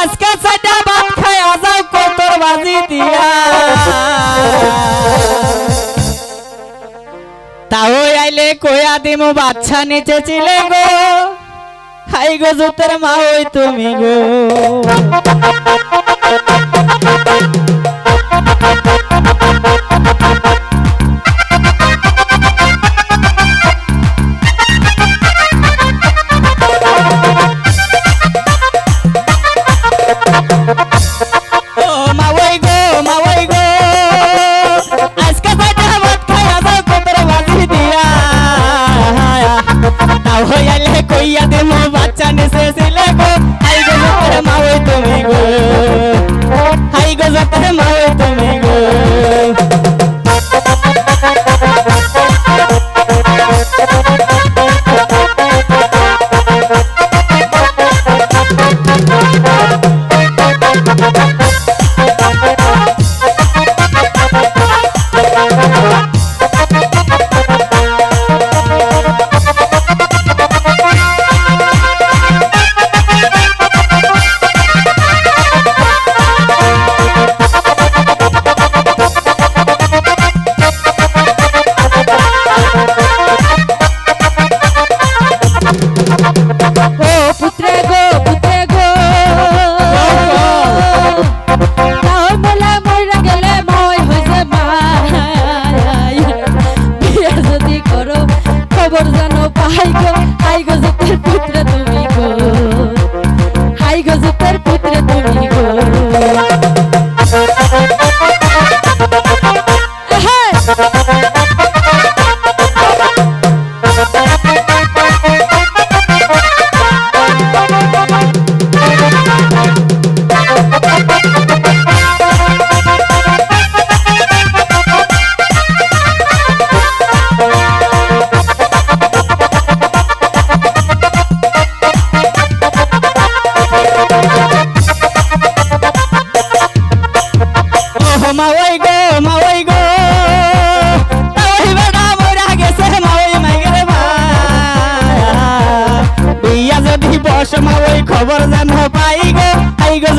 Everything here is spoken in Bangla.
আজকে চারটা ভাত খাই আজাও কতর বাজি দিয়া তাও আইলে কইয়া দিমু বাচ্চা নিচে ছিলে গো হাই গো জুতের মা ওই তুমি গো কইয়া দেমো বাচ্চা নেছে ছিলে গো হাই গো জতের মা ওই তুমি গো হাই গো জতের মা ওই তুমি গো মাওই গো মাওই গো তাওই বেড়া মইরা গেছে মাওই মাইগরে মা বিয়া যদি বস মাওই খবর জানো পাই গো হাই গো